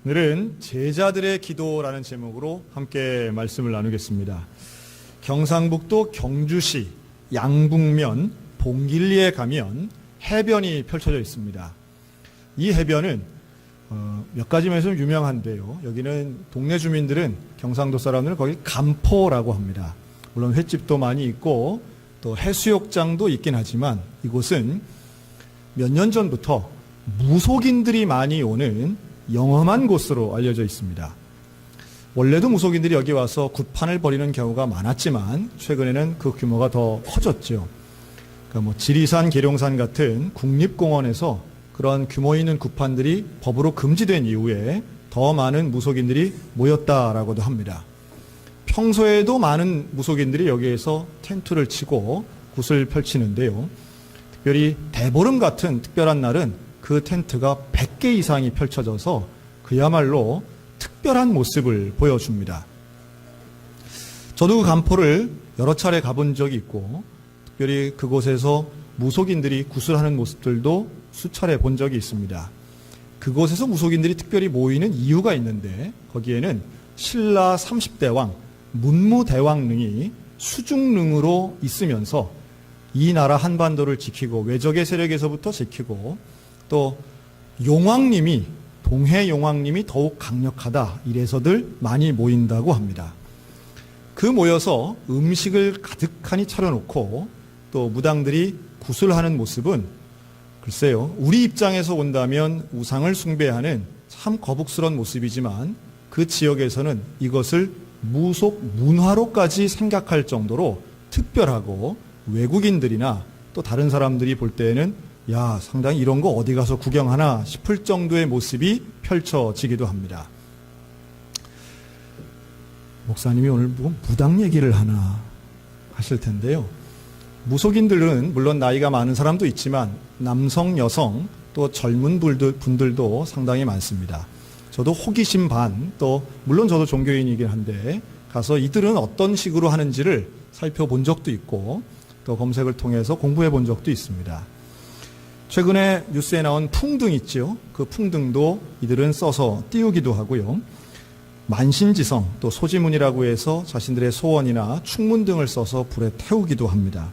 오늘은 제자들의 기도라는 제목으로 함께 말씀을 나누겠습니다. 경상북도 경주시 양북면 봉길리에 가면 해변이 펼쳐져 있습니다. 이 해변은 몇 가지 면에서 유명한데요. 여기는 동네 주민들은, 경상도 사람들은 거기 간포라고 합니다. 물론 횟집도 많이 있고 또 해수욕장도 있긴 하지만 이곳은 몇 년 전부터 무속인들이 많이 오는 영험한 곳으로 알려져 있습니다. 원래도 무속인들이 여기 와서 굿판을 벌이는 경우가 많았지만 최근에는 그 규모가 더 커졌죠. 그러니까 지리산, 계룡산 같은 국립공원에서 그런 규모 있는 굿판들이 법으로 금지된 이후에 더 많은 무속인들이 모였다라고도 합니다. 평소에도 많은 무속인들이 여기에서 텐트를 치고 굿을 펼치는데요. 특별히 대보름 같은 특별한 날은 그 텐트가 100개 이상이 펼쳐져서 그야말로 특별한 모습을 보여줍니다. 저도 그 간포를 여러 차례 가본 적이 있고 특별히 그곳에서 무속인들이 구슬하는 모습들도 수차례 본 적이 있습니다. 그곳에서 무속인들이 특별히 모이는 이유가 있는데 거기에는 신라 30대왕 문무대왕릉이 수중릉으로 있으면서 이 나라 한반도를 지키고 외적의 세력에서부터 지키고 또 용왕님이, 동해 용왕님이 더욱 강력하다, 이래서들 많이 모인다고 합니다. 그 모여서 음식을 가득하니 차려놓고 또 무당들이 구슬하는 모습은 글쎄요, 우리 입장에서 본다면 우상을 숭배하는 참 거북스러운 모습이지만 그 지역에서는 이것을 무속 문화로까지 생각할 정도로 특별하고 외국인들이나 또 다른 사람들이 볼 때에는 야, 상당히 이런 거 어디 가서 구경하나 싶을 정도의 모습이 펼쳐지기도 합니다. 목사님이 오늘 무당 얘기를 하나 하실 텐데요. 무속인들은 물론 나이가 많은 사람도 있지만 남성, 여성 또 젊은 분들도 상당히 많습니다. 저도 호기심 반, 또 물론 저도 종교인이긴 한데 가서 이들은 어떤 식으로 하는지를 살펴본 적도 있고 또 검색을 통해서 공부해 본 적도 있습니다. 최근에 뉴스에 나온 풍등 있죠. 그 풍등도 이들은 써서 띄우기도 하고요. 만신지성, 또 소지문이라고 해서 자신들의 소원이나 충문 등을 써서 불에 태우기도 합니다.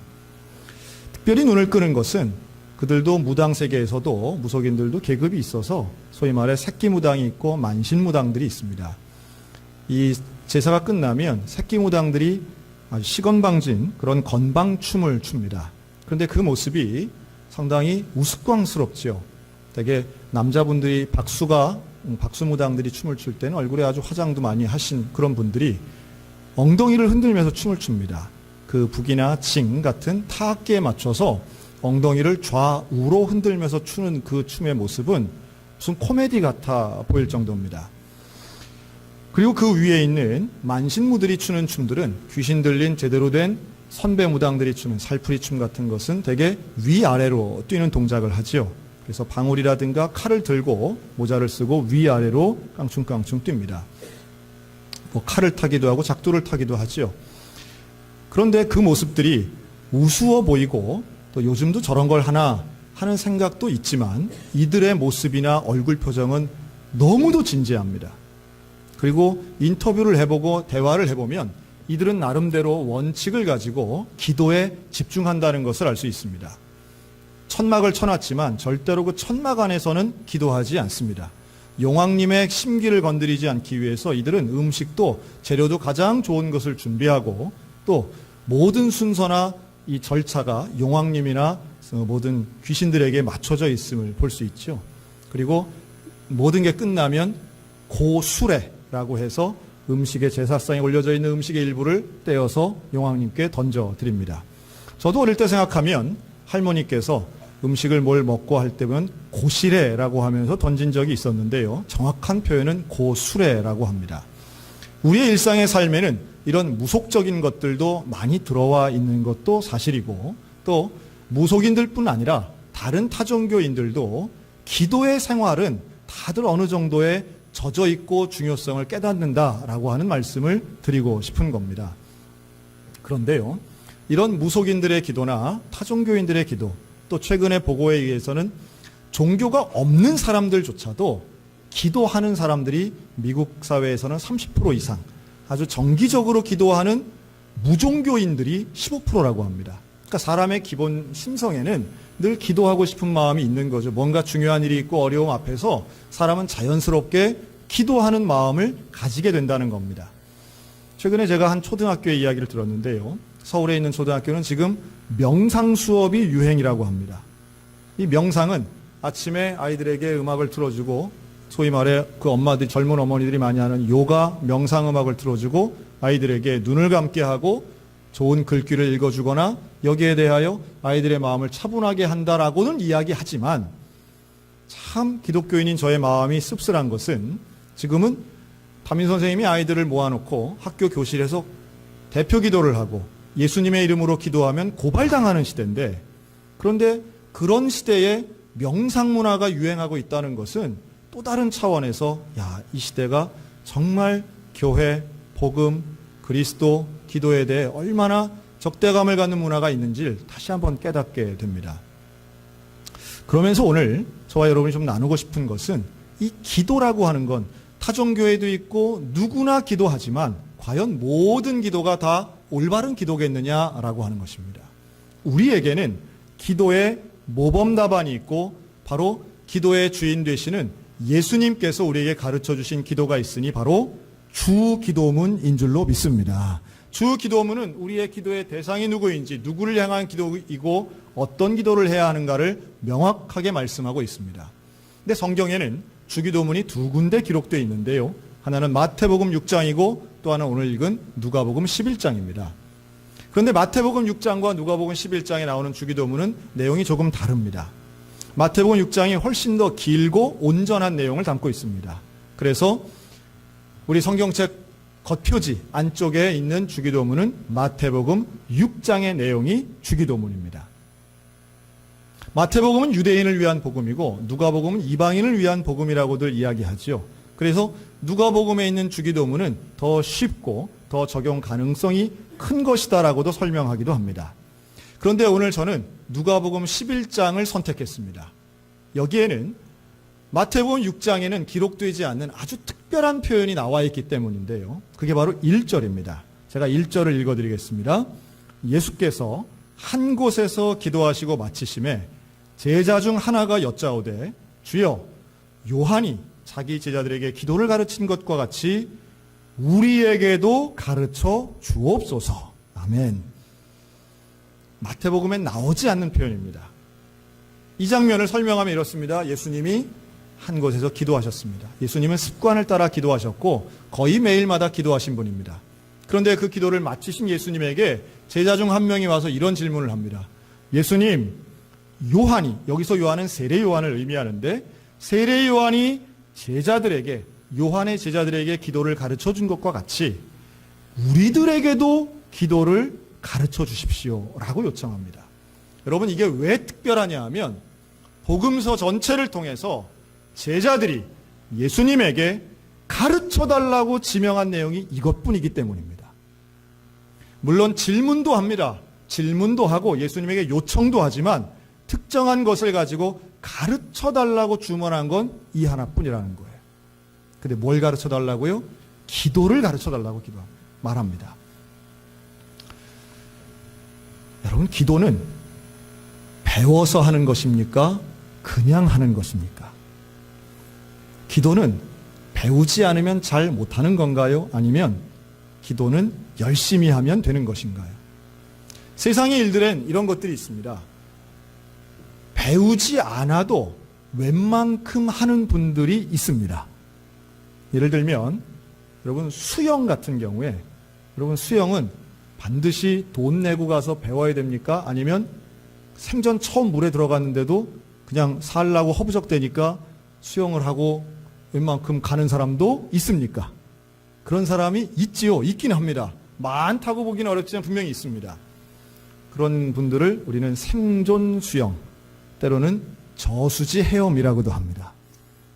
특별히 눈을 끄는 것은 그들도 무당 세계에서도 무속인들도 계급이 있어서 소위 말해 새끼무당이 있고 만신무당들이 있습니다. 이 제사가 끝나면 새끼무당들이 아주 시건방진 그런 건방춤을 춥니다. 그런데 그 모습이 상당히 우스꽝스럽죠. 되게 남자분들이 박수무당들이 춤을 출 때는 얼굴에 아주 화장도 많이 하신 그런 분들이 엉덩이를 흔들면서 춤을 춥니다. 그 북이나 징 같은 타악기에 맞춰서 엉덩이를 좌우로 흔들면서 추는 그 춤의 모습은 무슨 코미디 같아 보일 정도입니다. 그리고 그 위에 있는 만신무들이 추는 춤들은 귀신 들린 제대로 된 선배무당들이 추는 살풀이춤 같은 것은 대개 위아래로 뛰는 동작을 하죠. 그래서 방울이라든가 칼을 들고 모자를 쓰고 위아래로 깡충깡충 뜁니다. 칼을 타기도 하고 작두를 타기도 하죠. 그런데 그 모습들이 우스워 보이고 또 요즘도 저런 걸 하나 하는 생각도 있지만 이들의 모습이나 얼굴 표정은 너무도 진지합니다. 그리고 인터뷰를 해보고 대화를 해보면 이들은 나름대로 원칙을 가지고 기도에 집중한다는 것을 알 수 있습니다. 천막을 쳐놨지만 절대로 그 천막 안에서는 기도하지 않습니다. 용왕님의 심기를 건드리지 않기 위해서 이들은 음식도 재료도 가장 좋은 것을 준비하고 또 모든 순서나 이 절차가 용왕님이나 모든 귀신들에게 맞춰져 있음을 볼 수 있죠. 그리고 모든 게 끝나면 고수레라고 해서 음식의 제사상에 올려져 있는 음식의 일부를 떼어서 용왕님께 던져드립니다. 저도 어릴 때 생각하면 할머니께서 음식을 뭘 먹고 할 때면 고시래라고 하면서 던진 적이 있었는데요. 정확한 표현은 고수래라고 합니다. 우리의 일상의 삶에는 이런 무속적인 것들도 많이 들어와 있는 것도 사실이고 또 무속인들뿐 아니라 다른 타종교인들도 기도의 생활은 다들 어느 정도의 젖어 있고 중요성을 깨닫는다라고 하는 말씀을 드리고 싶은 겁니다. 그런데요, 이런 무속인들의 기도나 타종교인들의 기도, 또 최근의 보고에 의해서는 종교가 없는 사람들조차도 기도하는 사람들이 미국 사회에서는 30% 이상, 아주 정기적으로 기도하는 무종교인들이 15%라고 합니다. 그러니까 사람의 기본 심성에는 늘 기도하고 싶은 마음이 있는 거죠. 뭔가 중요한 일이 있고 어려움 앞에서 사람은 자연스럽게 기도하는 마음을 가지게 된다는 겁니다. 최근에 제가 한 초등학교의 이야기를 들었는데요. 서울에 있는 초등학교는 지금 명상 수업이 유행이라고 합니다. 이 명상은 아침에 아이들에게 음악을 틀어주고, 소위 말해 그 엄마들, 젊은 어머니들이 많이 하는 요가 명상 음악을 틀어주고 아이들에게 눈을 감게 하고 좋은 글귀를 읽어주거나 여기에 대하여 아이들의 마음을 차분하게 한다라고는 이야기하지만, 참 기독교인인 저의 마음이 씁쓸한 것은 지금은 담임 선생님이 아이들을 모아놓고 학교 교실에서 대표 기도를 하고 예수님의 이름으로 기도하면 고발당하는 시대인데, 그런데 그런 시대에 명상 문화가 유행하고 있다는 것은 또 다른 차원에서 이 시대가 정말 교회, 복음, 그리스도, 기도에 대해 얼마나 적대감을 갖는 문화가 있는지를 다시 한번 깨닫게 됩니다. 그러면서 오늘 저와 여러분이 좀 나누고 싶은 것은, 이 기도라고 하는 건 타종교에도 있고 누구나 기도하지만 과연 모든 기도가 다 올바른 기도겠느냐라고 하는 것입니다. 우리에게는 기도의 모범 답안이 있고, 바로 기도의 주인 되시는 예수님께서 우리에게 가르쳐 주신 기도가 있으니 바로 주 기도문인 줄로 믿습니다. 주 기도문은 우리의 기도의 대상이 누구인지, 누구를 향한 기도이고 어떤 기도를 해야 하는가를 명확하게 말씀하고 있습니다. 근데 성경에는 주 기도문이 두 군데 기록되어 있는데요. 하나는 마태복음 6장이고 또 하나는 오늘 읽은 누가복음 11장입니다. 그런데 마태복음 6장과 누가복음 11장에 나오는 주 기도문은 내용이 조금 다릅니다. 마태복음 6장이 훨씬 더 길고 온전한 내용을 담고 있습니다. 그래서 우리 성경책 겉표지 안쪽에 있는 주기도문은 마태복음 6장의 내용이 주기도문입니다. 마태복음은 유대인을 위한 복음이고 누가복음은 이방인을 위한 복음이라고들 이야기하죠. 그래서 누가복음에 있는 주기도문은 더 쉽고 더 적용 가능성이 큰 것이다라고도 설명하기도 합니다. 그런데 오늘 저는 누가복음 11장을 선택했습니다. 여기에는 마태복음 6장에는 기록되지 않는 아주 특별한 표현이 나와 있기 때문인데요. 그게 바로 1절입니다. 제가 1절을 읽어드리겠습니다. 예수께서 한 곳에서 기도하시고 마치심에 제자 중 하나가 여짜오되 주여, 요한이 자기 제자들에게 기도를 가르친 것과 같이 우리에게도 가르쳐 주옵소서. 아멘. 마태복음엔 나오지 않는 표현입니다. 이 장면을 설명하면 이렇습니다. 예수님이 한 곳에서 기도하셨습니다. 예수님은 습관을 따라 기도하셨고 거의 매일마다 기도하신 분입니다. 그런데 그 기도를 마치신 예수님에게 제자 중 한 명이 와서 이런 질문을 합니다. 예수님, 요한이, 여기서 요한은 세례 요한을 의미하는데, 세례 요한이 제자들에게, 요한의 제자들에게 기도를 가르쳐 준 것과 같이 우리들에게도 기도를 가르쳐 주십시오 라고 요청합니다. 여러분, 이게 왜 특별하냐 하면 복음서 전체를 통해서 제자들이 예수님에게 가르쳐 달라고 지명한 내용이 이것뿐이기 때문입니다. 물론 질문도 합니다. 질문도 하고 예수님에게 요청도 하지만 특정한 것을 가지고 가르쳐 달라고 주문한 건 이 하나뿐이라는 거예요. 근데 뭘 가르쳐 달라고요? 기도를 가르쳐 달라고 말합니다. 여러분, 기도는 배워서 하는 것입니까? 그냥 하는 것입니까? 기도는 배우지 않으면 잘 못하는 건가요? 아니면 기도는 열심히 하면 되는 것인가요? 세상의 일들엔 이런 것들이 있습니다. 배우지 않아도 웬만큼 하는 분들이 있습니다. 예를 들면 여러분, 수영 같은 경우에, 여러분, 수영은 반드시 돈 내고 가서 배워야 됩니까? 아니면 생전 처음 물에 들어갔는데도 그냥 살라고 허부적대니까 수영을 하고 웬만큼 가는 사람도 있습니까? 그런 사람이 있지요. 있긴 합니다. 많다고 보기는 어렵지만 분명히 있습니다. 그런 분들을 우리는 생존 수영, 때로는 저수지 헤엄이라고도 합니다.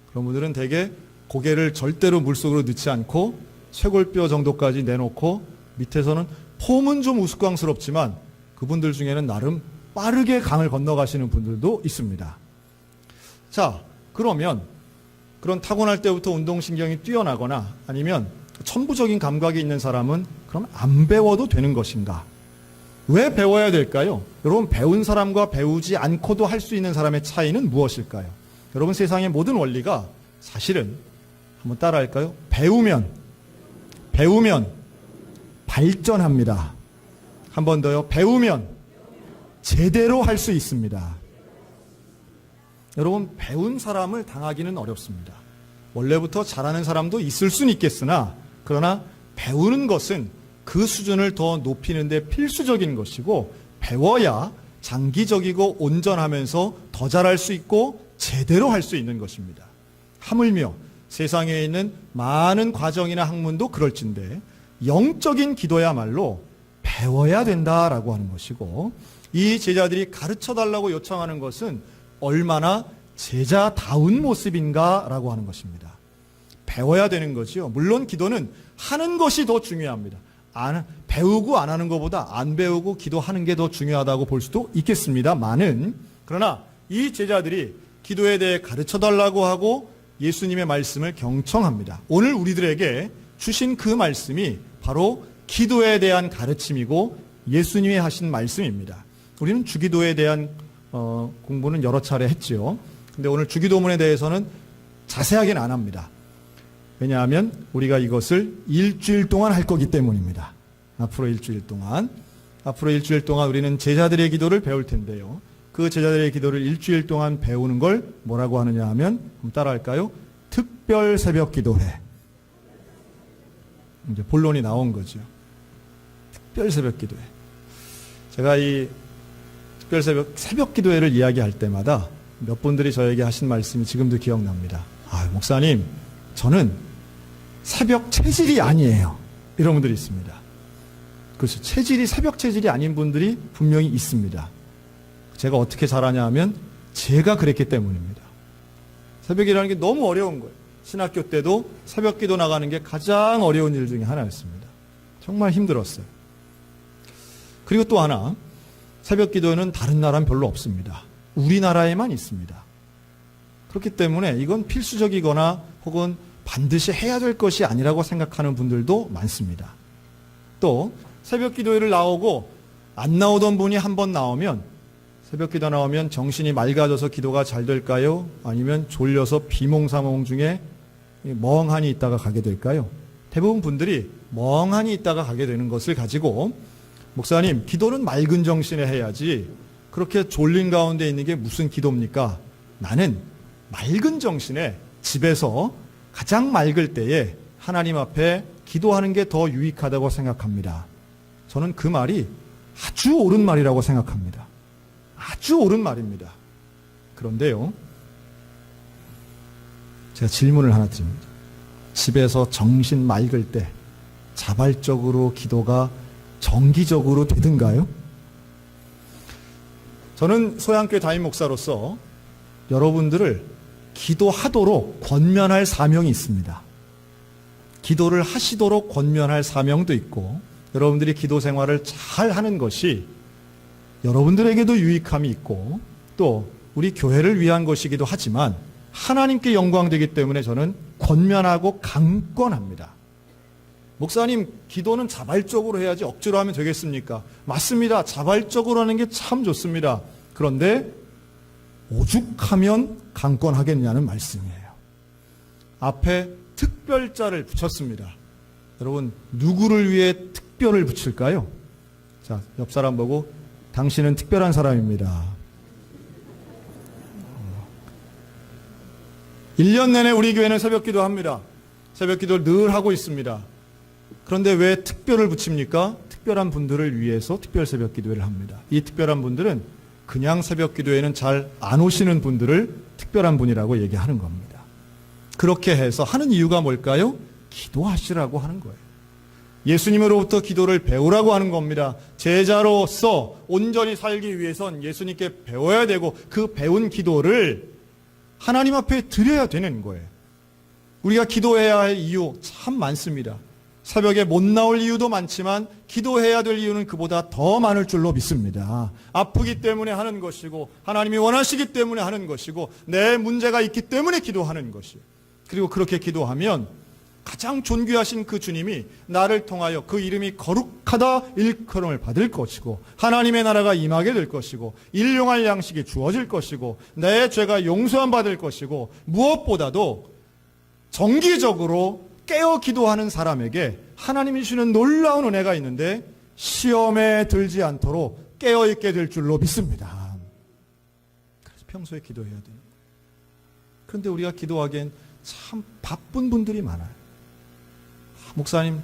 그런 분들은 대개 고개를 절대로 물속으로 넣지 않고 쇄골뼈 정도까지 내놓고 밑에서는 폼은 좀 우스꽝스럽지만 그분들 중에는 나름 빠르게 강을 건너가시는 분들도 있습니다. 자, 그러면 그런 타고날 때부터 운동신경이 뛰어나거나 아니면 천부적인 감각이 있는 사람은 그럼 안 배워도 되는 것인가? 왜 배워야 될까요? 여러분, 배운 사람과 배우지 않고도 할 수 있는 사람의 차이는 무엇일까요? 여러분, 세상의 모든 원리가 사실은 한번 따라할까요? 배우면 발전합니다. 한 번 더요. 배우면 제대로 할 수 있습니다. 여러분, 배운 사람을 당하기는 어렵습니다. 원래부터 잘하는 사람도 있을 수는 있겠으나 그러나 배우는 것은 그 수준을 더 높이는 데 필수적인 것이고 배워야 장기적이고 온전하면서 더 잘할 수 있고 제대로 할 수 있는 것입니다. 하물며 세상에 있는 많은 과정이나 학문도 그럴진데 영적인 기도야말로 배워야 된다라고 하는 것이고 이 제자들이 가르쳐달라고 요청하는 것은 얼마나 제자다운 모습인가라고 하는 것입니다. 배워야 되는 거지요. 물론 기도는 하는 것이 더 중요합니다. 배우고 안 하는 것보다 안 배우고 기도하는 게 더 중요하다고 볼 수도 있겠습니다만은 그러나 이 제자들이 기도에 대해 가르쳐달라고 하고 예수님의 말씀을 경청합니다. 오늘 우리들에게 주신 그 말씀이 바로 기도에 대한 가르침이고 예수님이 하신 말씀입니다. 우리는 주기도에 대한 공부는 여러 차례 했지요. 근데 오늘 주기도문에 대해서는 자세하게는 안 합니다. 왜냐하면 우리가 이것을 일주일 동안 할 거기 때문입니다. 앞으로 일주일 동안 우리는 제자들의 기도를 배울 텐데요. 그 제자들의 기도를 일주일 동안 배우는 걸 뭐라고 하느냐 하면 한번 따라할까요? 특별 새벽 기도회. 이제 본론이 나온 거죠. 특별 새벽 기도회. 제가 이 특별 새벽 기도회를 이야기할 때마다 몇 분들이 저에게 하신 말씀이 지금도 기억납니다. 목사님, 저는 새벽 체질이 아니에요. 이런 분들이 있습니다. 그렇죠. 새벽 체질이 아닌 분들이 분명히 있습니다. 제가 어떻게 잘하냐 하면 제가 그랬기 때문입니다. 새벽이라는 게 너무 어려운 거예요. 신학교 때도 새벽 기도 나가는 게 가장 어려운 일 중에 하나였습니다. 정말 힘들었어요. 그리고 또 하나, 새벽 기도는 다른 나라는 별로 없습니다. 우리나라에만 있습니다. 그렇기 때문에 이건 필수적이거나 혹은 반드시 해야 될 것이 아니라고 생각하는 분들도 많습니다. 또 새벽 기도회를 나오고 안 나오던 분이 한 번 나오면 새벽 기도 나오면 정신이 맑아져서 기도가 잘 될까요? 아니면 졸려서 비몽사몽 중에 멍하니 있다가 가게 될까요? 대부분 분들이 멍하니 있다가 가게 되는 것을 가지고 목사님, 기도는 맑은 정신에 해야지 그렇게 졸린 가운데 있는 게 무슨 기도입니까? 나는 맑은 정신에 집에서 가장 맑을 때에 하나님 앞에 기도하는 게 더 유익하다고 생각합니다. 저는 그 말이 아주 옳은 말이라고 생각합니다. 아주 옳은 말입니다. 그런데요, 제가 질문을 하나 드립니다. 집에서 정신 맑을 때 자발적으로 기도가 정기적으로 되든가요? 저는 소양교회 담임 목사로서 여러분들을 기도하도록 권면할 사명이 있습니다. 기도를 하시도록 권면할 사명도 있고 여러분들이 기도 생활을 잘 하는 것이 여러분들에게도 유익함이 있고 또 우리 교회를 위한 것이기도 하지만 하나님께 영광되기 때문에 저는 권면하고 강권합니다. 목사님, 기도는 자발적으로 해야지 억지로 하면 되겠습니까? 맞습니다. 자발적으로 하는 게 참 좋습니다. 그런데 오죽하면 강권하겠냐는 말씀이에요. 앞에 특별자를 붙였습니다. 여러분, 누구를 위해 특별을 붙일까요? 자, 옆 사람 보고 당신은 특별한 사람입니다. 1년 내내 우리 교회는 새벽 기도합니다. 새벽 기도를 늘 하고 있습니다. 그런데 왜 특별을 붙입니까? 특별한 분들을 위해서 특별 새벽 기도회를 합니다. 이 특별한 분들은 그냥 새벽 기도회는 잘 안 오시는 분들을 특별한 분이라고 얘기하는 겁니다. 그렇게 해서 하는 이유가 뭘까요? 기도하시라고 하는 거예요. 예수님으로부터 기도를 배우라고 하는 겁니다. 제자로서 온전히 살기 위해선 예수님께 배워야 되고 그 배운 기도를 하나님 앞에 드려야 되는 거예요. 우리가 기도해야 할 이유 참 많습니다. 새벽에 못 나올 이유도 많지만 기도해야 될 이유는 그보다 더 많을 줄로 믿습니다. 아프기 때문에 하는 것이고 하나님이 원하시기 때문에 하는 것이고 내 문제가 있기 때문에 기도하는 것이요. 그리고 그렇게 기도하면 가장 존귀하신 그 주님이 나를 통하여 그 이름이 거룩하다 일컬음을 받을 것이고 하나님의 나라가 임하게 될 것이고 일용할 양식이 주어질 것이고 내 죄가 용서함 받을 것이고 무엇보다도 정기적으로 깨어 기도하는 사람에게 하나님이 주시는 놀라운 은혜가 있는데 시험에 들지 않도록 깨어있게 될 줄로 믿습니다. 그래서 평소에 기도해야 돼요. 그런데 우리가 기도하기엔 참 바쁜 분들이 많아요. 목사님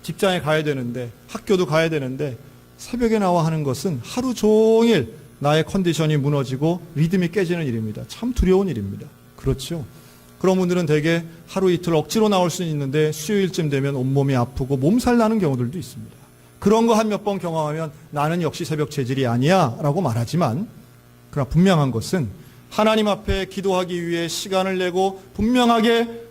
직장에 가야 되는데 학교도 가야 되는데 새벽에 나와 하는 것은 하루 종일 나의 컨디션이 무너지고 리듬이 깨지는 일입니다. 참 두려운 일입니다. 그렇죠? 그런 분들은 대개 하루 이틀 억지로 나올 수는 있는데 수요일쯤 되면 온몸이 아프고 몸살 나는 경우들도 있습니다. 그런 거 한 몇 번 경험하면 나는 역시 새벽 체질이 아니야 라고 말하지만 그러나 분명한 것은 하나님 앞에 기도하기 위해 시간을 내고 분명하게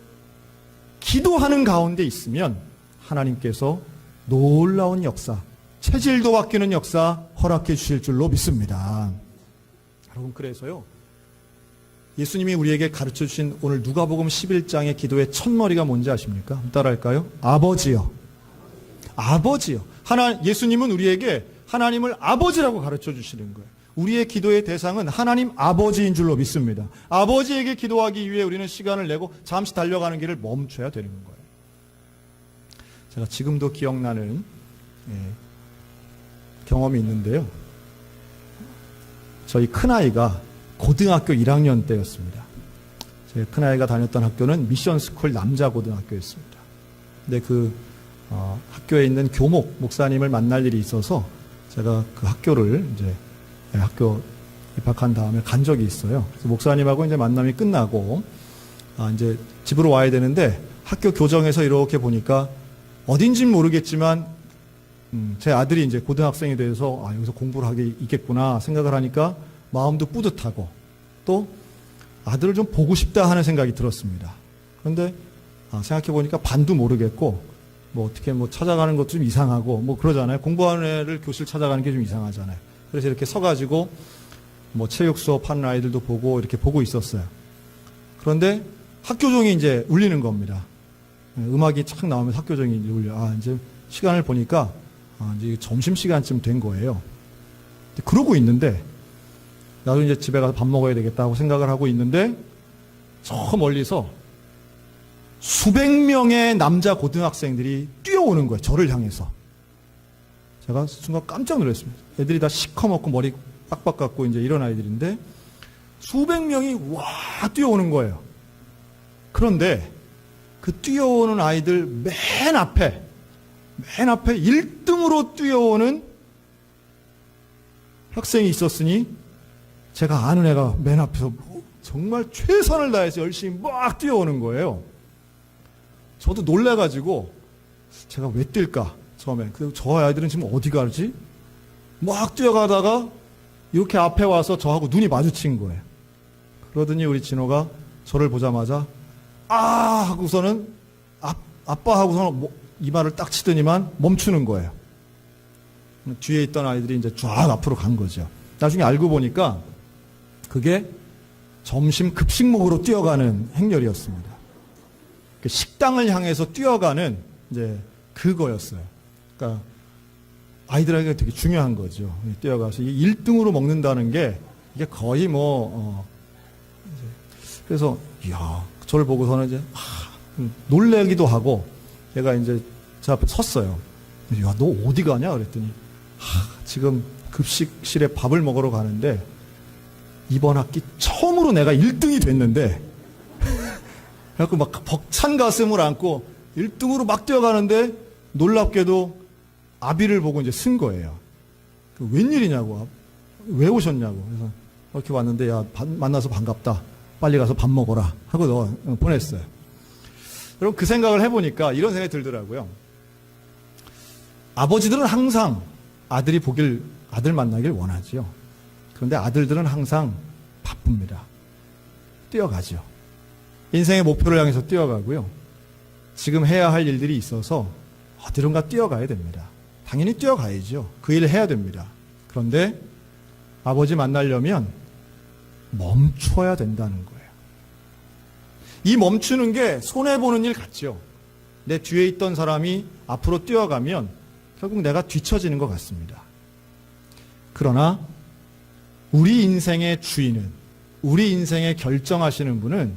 기도하는 가운데 있으면 하나님께서 놀라운 역사, 체질도 바뀌는 역사 허락해 주실 줄로 믿습니다. 여러분 그래서요. 예수님이 우리에게 가르쳐 주신 오늘 누가복음 11장의 기도의 첫머리가 뭔지 아십니까? 따라할까요? 아버지요. 아버지요. 예수님은 우리에게 하나님을 아버지라고 가르쳐 주시는 거예요. 우리의 기도의 대상은 하나님 아버지인 줄로 믿습니다. 아버지에게 기도하기 위해 우리는 시간을 내고 잠시 달려가는 길을 멈춰야 되는 거예요. 제가 지금도 기억나는 경험이 있는데요. 저희 큰아이가 고등학교 1학년 때였습니다. 제 큰아이가 다녔던 학교는 미션스쿨 남자고등학교였습니다. 근데 그 학교에 있는 교목 목사님을 만날 일이 있어서 제가 그 학교를 이제 학교 입학한 다음에 간 적이 있어요. 그래서 목사님하고 이제 만남이 끝나고 이제 집으로 와야 되는데 학교 교정에서 이렇게 보니까 어딘지는 모르겠지만 제 아들이 이제 고등학생이 돼서 여기서 공부를 하게 있겠구나 생각을 하니까 마음도 뿌듯하고 또 아들을 좀 보고 싶다 하는 생각이 들었습니다. 그런데 생각해 보니까 반도 모르겠고 뭐 어떻게 뭐 찾아가는 것도 좀 이상하고 뭐 그러잖아요. 공부하는 애를 교실 찾아가는 게 좀 이상하잖아요. 그래서 이렇게 서가지고 뭐 체육 수업 하는 아이들도 보고 이렇게 보고 있었어요. 그런데 학교종이 이제 울리는 겁니다. 음악이 착 나오면서 학교종이 이제 울려. 이제 시간을 보니까 이제 점심시간쯤 된 거예요. 그러고 있는데 나도 이제 집에 가서 밥 먹어야 되겠다고 생각을 하고 있는데 저 멀리서 수백 명의 남자 고등학생들이 뛰어오는 거예요. 저를 향해서. 제가 순간 깜짝 놀랐습니다. 애들이 다 시커멓고 머리 빡빡 깎고 이제 이런 아이들인데 수백 명이 와 뛰어오는 거예요. 그런데 그 뛰어오는 아이들 맨 앞에 1등으로 뛰어오는 학생이 있었으니 제가 아는 애가 맨 앞에서 정말 최선을 다해서 열심히 막 뛰어오는 거예요. 저도 놀래가지고 제가 왜 뛸까 처음에. 저 아이들은 지금 어디 가지? 막 뛰어가다가 이렇게 앞에 와서 저하고 눈이 마주친 거예요. 그러더니 우리 진호가 저를 보자마자 하고서는 아빠 하고서는 이마를 딱 치더니만 멈추는 거예요. 뒤에 있던 아이들이 이제 쫙 앞으로 간 거죠. 나중에 알고 보니까 그게 점심 급식 먹으러 뛰어가는 행렬이었습니다. 식당을 향해서 뛰어가는 이제 그거였어요. 그러니까 아이들에게 되게 중요한 거죠. 뛰어가서 1등으로 먹는다는 게 이게 거의 그래서 저를 보고서는 이제 놀래기도 하고 얘가 이제 제 앞에 섰어요. 너 어디 가냐? 그랬더니 지금 급식실에 밥을 먹으러 가는데 이번 학기 처음으로 내가 1등이 됐는데 그래갖고 막 벅찬 가슴을 안고 1등으로 막 뛰어가는데 놀랍게도 아비를 보고 이제 쓴 거예요. 웬일이냐고. 왜 오셨냐고. 그래서 이렇게 왔는데 만나서 반갑다. 빨리 가서 밥 먹어라 하고 보냈어요. 여러분 그 생각을 해보니까 이런 생각이 들더라고요. 아버지들은 항상 아들 만나길 원하지요. 그런데 아들들은 항상 바쁩니다. 뛰어가죠. 인생의 목표를 향해서 뛰어가고요. 지금 해야 할 일들이 있어서 어디론가 뛰어가야 됩니다. 당연히 뛰어가야죠. 그 일을 해야 됩니다. 그런데 아버지 만나려면 멈춰야 된다는 거예요. 이 멈추는 게 손해보는 일 같죠. 내 뒤에 있던 사람이 앞으로 뛰어가면 결국 내가 뒤처지는 것 같습니다. 그러나 우리 인생의 주인은, 우리 인생의 결정하시는 분은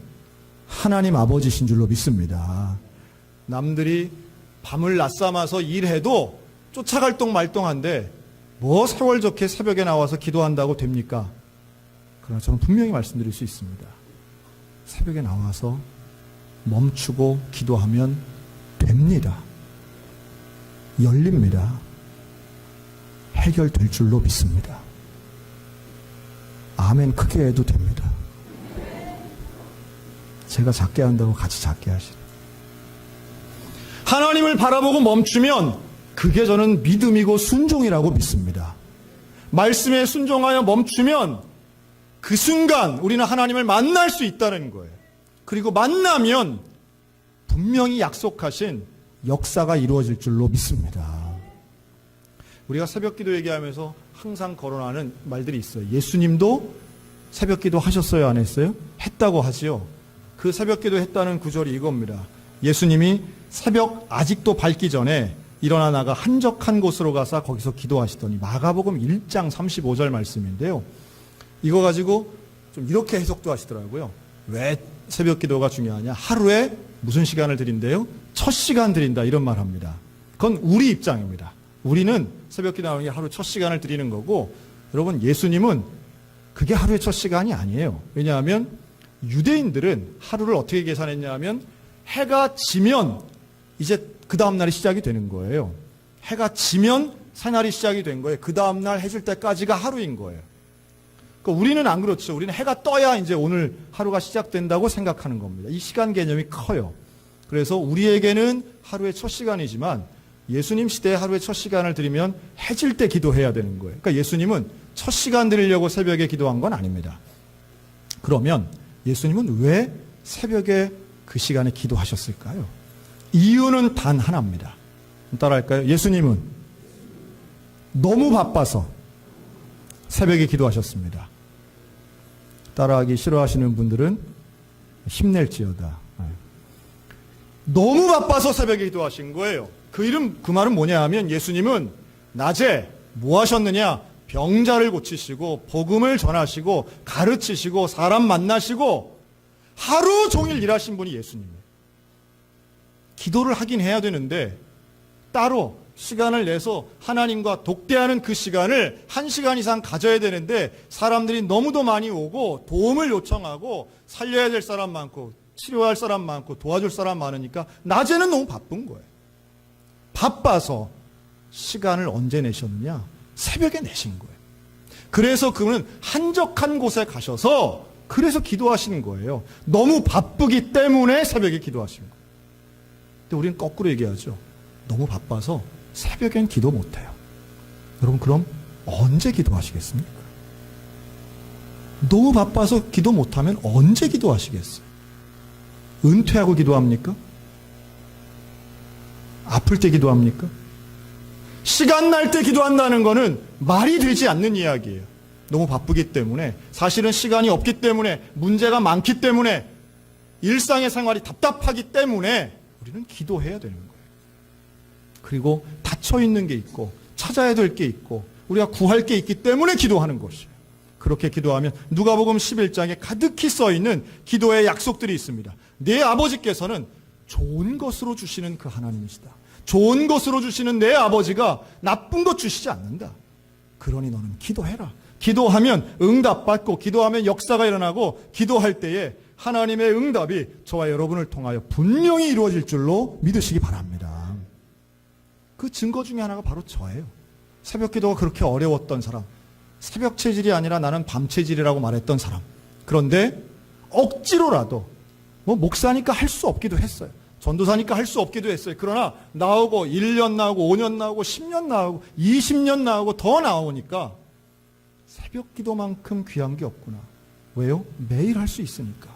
하나님 아버지신 줄로 믿습니다. 남들이 밤을 낮삼아서 일해도 쫓아갈 동 말동한데 뭐 세월 좋게 새벽에 나와서 기도한다고 됩니까? 그러나 저는 분명히 말씀드릴 수 있습니다. 새벽에 나와서 멈추고 기도하면 됩니다. 열립니다. 해결될 줄로 믿습니다. 아멘 크게 해도 됩니다. 제가 작게 한다고 같이 작게 하시네. 하나님을 바라보고 멈추면 그게 저는 믿음이고 순종이라고 믿습니다. 말씀에 순종하여 멈추면 그 순간 우리는 하나님을 만날 수 있다는 거예요. 그리고 만나면 분명히 약속하신 역사가 이루어질 줄로 믿습니다. 우리가 새벽기도 얘기하면서 항상 거론하는 말들이 있어요. 예수님도 새벽기도 하셨어요, 안 했어요? 했다고 하지요. 그 새벽기도 했다는 구절이 이겁니다. 예수님이 새벽 아직도 밝기 전에 일어나 나가 한적한 곳으로 가서 거기서 기도하시더니, 마가복음 1장 35절 말씀인데요. 이거 가지고 좀 이렇게 해석도 하시더라고요. 왜 새벽기도가 중요하냐? 하루에 무슨 시간을 드린대요? 첫 시간 드린다, 이런 말 합니다. 그건 우리 입장입니다. 우리는 새벽기도하는 게 하루 첫 시간을 드리는 거고, 여러분 예수님은 그게 하루의 첫 시간이 아니에요. 왜냐하면 유대인들은 하루를 어떻게 계산했냐 하면 해가 지면 이제 그 다음날이 시작이 되는 거예요. 해가 지면 새날이 시작이 된 거예요. 그 다음날 해질 때까지가 하루인 거예요. 그러니까 우리는 안 그렇죠. 우리는 해가 떠야 이제 오늘 하루가 시작된다고 생각하는 겁니다. 이 시간 개념이 커요. 그래서 우리에게는 하루의 첫 시간이지만 예수님 시대에 하루의 첫 시간을 드리면 해질 때 기도해야 되는 거예요. 그러니까 예수님은 첫 시간 드리려고 새벽에 기도한 건 아닙니다. 그러면 예수님은 왜 새벽에 그 시간에 기도하셨을까요? 이유는 단 하나입니다. 따라할까요? 예수님은 너무 바빠서 새벽에 기도하셨습니다. 따라하기 싫어하시는 분들은 힘낼지어다. 너무 바빠서 새벽에 기도하신 거예요. 그 말은 뭐냐 하면 예수님은 낮에 뭐 하셨느냐? 병자를 고치시고 복음을 전하시고 가르치시고 사람 만나시고 하루 종일 일하신 분이 예수님이에요. 기도를 하긴 해야 되는데 따로 시간을 내서 하나님과 독대하는 그 시간을 1시간 이상 가져야 되는데 사람들이 너무도 많이 오고 도움을 요청하고 살려야 될 사람 많고 치료할 사람 많고 도와줄 사람 많으니까 낮에는 너무 바쁜 거예요. 바빠서 시간을 언제 내셨느냐? 새벽에 내신 거예요. 그래서 그분은 한적한 곳에 가셔서 그래서 기도하시는 거예요. 너무 바쁘기 때문에 새벽에 기도하시는 거예요. 근데 우리는 거꾸로 얘기하죠. 너무 바빠서 새벽엔 기도 못해요. 여러분 그럼 언제 기도하시겠습니까? 너무 바빠서 기도 못하면 언제 기도하시겠어요? 은퇴하고 기도합니까? 아플 때 기도합니까? 시간 날 때 기도한다는 거는 말이 되지 않는 이야기예요. 너무 바쁘기 때문에, 사실은 시간이 없기 때문에, 문제가 많기 때문에, 일상의 생활이 답답하기 때문에 우리는 기도해야 되는 거예요. 그리고 닫혀있는 게 있고 찾아야 될 게 있고 우리가 구할 게 있기 때문에 기도하는 것이에요. 그렇게 기도하면 누가복음 11장에 가득히 써있는 기도의 약속들이 있습니다. 내 아버지께서는 좋은 것으로 주시는 그 하나님이시다. 좋은 것으로 주시는 내 아버지가 나쁜 것 주시지 않는다. 그러니 너는 기도해라. 기도하면 응답받고 기도하면 역사가 일어나고 기도할 때에 하나님의 응답이 저와 여러분을 통하여 분명히 이루어질 줄로 믿으시기 바랍니다. 그 증거 중에 하나가 바로 저예요. 새벽 기도가 그렇게 어려웠던 사람, 새벽 체질이 아니라 나는 밤 체질이라고 말했던 사람, 그런데 억지로라도 목사니까 할 수 없기도 했어요. 전도사니까 할 수 없기도 했어요. 그러나 나오고 1년 나오고 5년 나오고 10년 나오고 20년 나오고 더 나오니까 새벽 기도만큼 귀한 게 없구나. 왜요? 매일 할 수 있으니까.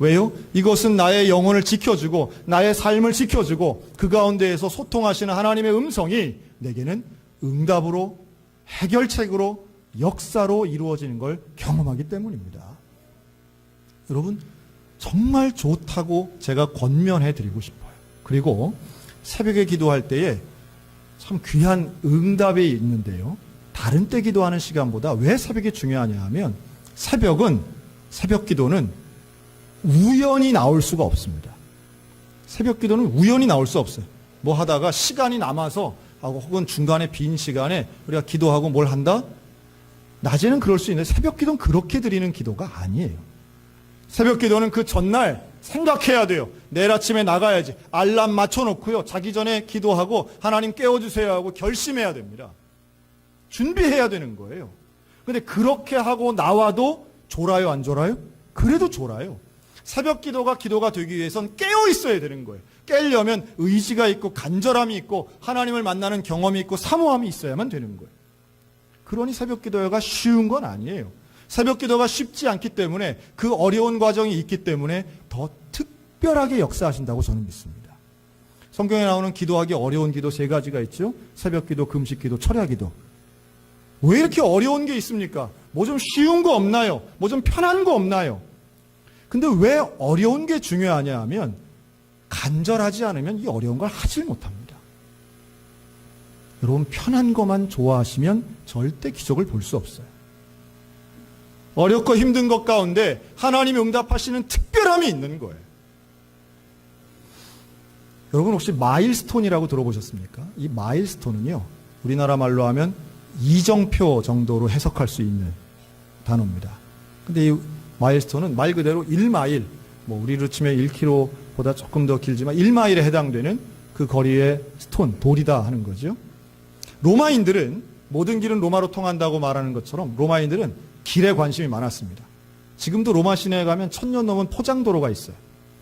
왜요? 이것은 나의 영혼을 지켜주고 나의 삶을 지켜주고 그 가운데에서 소통하시는 하나님의 음성이 내게는 응답으로, 해결책으로, 역사로 이루어지는 걸 경험하기 때문입니다. 여러분, 정말 좋다고 제가 권면해 드리고 싶어요. 그리고 새벽에 기도할 때에 참 귀한 응답이 있는데요. 다른 때 기도하는 시간보다 왜 새벽이 중요하냐 하면 새벽 기도는 우연히 나올 수가 없습니다. 새벽 기도는 우연히 나올 수 없어요. 뭐 하다가 시간이 남아서 하고 혹은 중간에 빈 시간에 우리가 기도하고 뭘 한다? 낮에는 그럴 수 있는데 새벽 기도는 그렇게 드리는 기도가 아니에요. 새벽 기도는 그 전날 생각해야 돼요. 내일 아침에 나가야지. 알람 맞춰놓고요. 자기 전에 기도하고 하나님 깨워주세요 하고 결심해야 됩니다. 준비해야 되는 거예요. 근데 그렇게 하고 나와도 졸아요, 안 졸아요? 그래도 졸아요. 새벽 기도가 되기 위해선 깨어 있어야 되는 거예요. 깨려면 의지가 있고 간절함이 있고 하나님을 만나는 경험이 있고 사모함이 있어야만 되는 거예요. 그러니 새벽 기도가 쉬운 건 아니에요. 새벽 기도가 쉽지 않기 때문에 그 어려운 과정이 있기 때문에 더 특별하게 역사하신다고 저는 믿습니다. 성경에 나오는 기도하기 어려운 기도 3가지가 있죠. 새벽 기도, 금식 기도, 철야 기도. 왜 이렇게 어려운 게 있습니까? 뭐 좀 쉬운 거 없나요? 뭐 좀 편한 거 없나요? 근데 왜 어려운 게 중요하냐 하면 간절하지 않으면 이 어려운 걸 하질 못합니다. 여러분, 편한 것만 좋아하시면 절대 기적을 볼 수 없어요. 어렵고 힘든 것 가운데 하나님이 응답하시는 특별함이 있는 거예요. 여러분, 혹시 마일스톤이라고 들어보셨습니까? 이 마일스톤은요, 우리나라 말로 하면 이정표 정도로 해석할 수 있는 단어입니다. 근데 이 마일스톤은 말 그대로 1마일, 뭐 우리로 치면 1km보다 조금 더 길지만 1마일에 해당되는 그 거리의 스톤, 돌이다 하는 거죠. 로마인들은 모든 길은 로마로 통한다고 말하는 것처럼 로마인들은 길에 관심이 많았습니다. 지금도 로마 시내에 가면 1000년 넘은 포장도로가 있어요.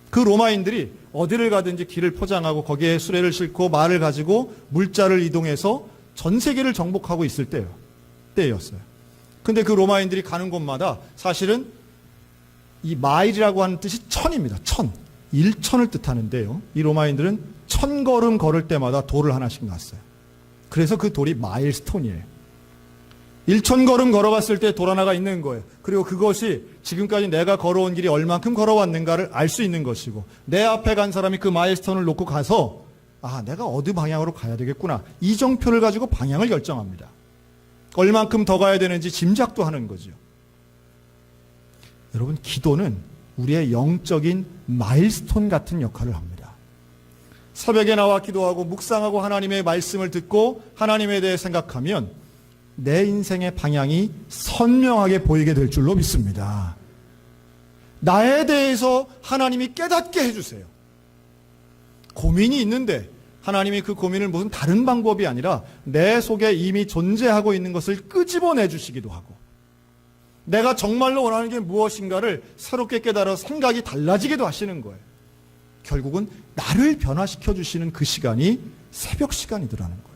그 로마인들이 어디를 가든지 길을 포장하고 거기에 수레를 싣고 말을 가지고 물자를 이동해서 전 세계를 정복하고 있을 때였어요. 근데 그 로마인들이 가는 곳마다 사실은 이 마일이라고 하는 뜻이 천입니다. 1000을 뜻하는데요. 이 로마인들은 1000걸음 걸을 때마다 돌을 하나씩 놨어요. 그래서 그 돌이 마일스톤이에요. 1000걸음 걸어갔을 때 돌 하나가 있는 거예요. 그리고 그것이 지금까지 내가 걸어온 길이 얼만큼 걸어왔는가를 알 수 있는 것이고, 내 앞에 간 사람이 그 마일스톤을 놓고 가서 내가 어디 방향으로 가야 되겠구나, 이정표를 가지고 방향을 결정합니다. 얼만큼 더 가야 되는지 짐작도 하는 거죠. 여러분, 기도는 우리의 영적인 마일스톤 같은 역할을 합니다. 새벽에 나와 기도하고 묵상하고 하나님의 말씀을 듣고 하나님에 대해 생각하면 내 인생의 방향이 선명하게 보이게 될 줄로 믿습니다. 나에 대해서 하나님이 깨닫게 해주세요. 고민이 있는데 하나님이 그 고민을 무슨 다른 방법이 아니라 내 속에 이미 존재하고 있는 것을 끄집어내 주시기도 하고, 내가 정말로 원하는 게 무엇인가를 새롭게 깨달아 생각이 달라지기도 하시는 거예요. 결국은 나를 변화시켜 주시는 그 시간이 새벽 시간이더라는 거예요.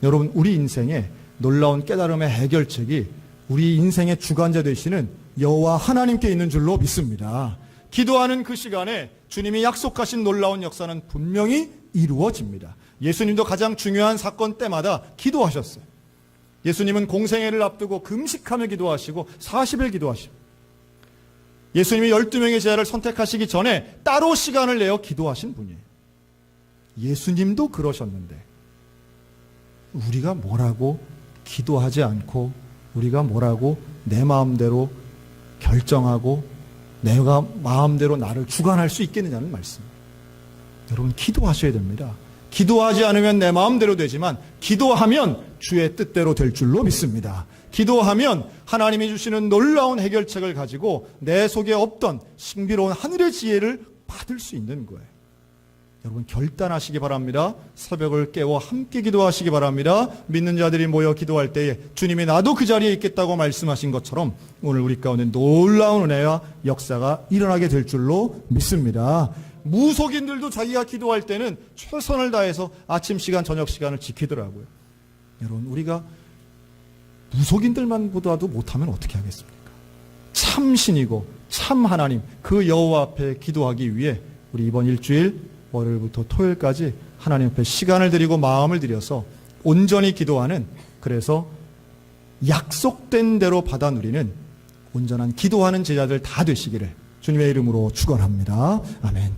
여러분, 우리 인생에 놀라운 깨달음의 해결책이 우리 인생의 주관자 되시는 여호와 하나님께 있는 줄로 믿습니다. 기도하는 그 시간에 주님이 약속하신 놀라운 역사는 분명히 이루어집니다. 예수님도 가장 중요한 사건 때마다 기도하셨어요. 예수님은 공생애를 앞두고 금식하며 기도하시고 40일 기도하시고, 예수님이 12명의 제자를 선택하시기 전에 따로 시간을 내어 기도하신 분이에요. 예수님도 그러셨는데 우리가 뭐라고 기도하지 않고, 우리가 뭐라고 내 마음대로 결정하고 내가 마음대로 나를 주관할 수 있겠느냐는 말씀이에요. 여러분, 기도하셔야 됩니다. 기도하지 않으면 내 마음대로 되지만 기도하면 주의 뜻대로 될 줄로 믿습니다. 기도하면 하나님이 주시는 놀라운 해결책을 가지고 내 속에 없던 신비로운 하늘의 지혜를 받을 수 있는 거예요. 여러분, 결단하시기 바랍니다. 새벽을 깨워 함께 기도하시기 바랍니다. 믿는 자들이 모여 기도할 때에 주님이 나도 그 자리에 있겠다고 말씀하신 것처럼 오늘 우리 가운데 놀라운 은혜와 역사가 일어나게 될 줄로 믿습니다. 무속인들도 자기가 기도할 때는 최선을 다해서 아침 시간, 저녁 시간을 지키더라고요. 여러분, 우리가 무속인들만 보다도 못하면 어떻게 하겠습니까? 참신이고 참 하나님, 그 여호와 앞에 기도하기 위해 우리 이번 일주일 월요일부터 토요일까지 하나님 앞에 시간을 드리고 마음을 들여서 온전히 기도하는, 그래서 약속된 대로 받아 누리는 온전한 기도하는 제자들 다 되시기를 주님의 이름으로 축원합니다. 아멘.